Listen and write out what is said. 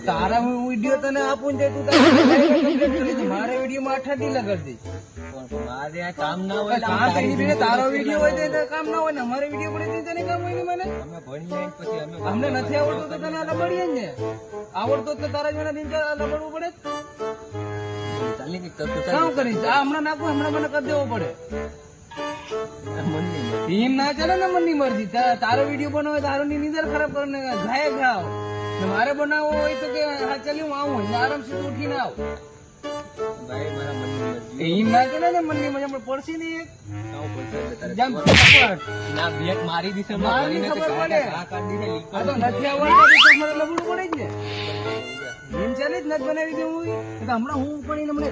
તારા હું વિડીયો તને આપું છે તું મારા વિડીયો માં 8 દી લગાડી દે મારે આ કામ ના હોય તારો વિડીયો હોય તો કામ ના હોય ને અમારે વિડીયો પડે તને કામ હોય ને મને અમે ભણીએ પછી અમને નથી આવડતું તો તને લબડીએ ને આવડતો તો તારા જેના દિન લબડવું પડે ચાલી કે કામ કરીશ આ હમણાં નાખું હમણાં મને કરી દેવો પડે ટીમ ના ચાલે ને મનની મરજી તારો વિડીયો બનાવે તારો ની નિદર ખરાબ કરીને જાય જાઓ મારે બનાવવો હોય તો કે હા ચાલ્યું હું આવું આરામથી ઉઠીને આવ ભાઈ મારા મનની મરજી એમ ના ચાલે ને મનની મરજી આપણે પડશે ને ના બ્લેક મારી દિશે મારીને તો આ કાઢી દે આ તો નથી આવડતું તો મને લબડું પડે જ ને એમ ચાલે જ નથી બનાવી દે હું હમણાં હું પણ મને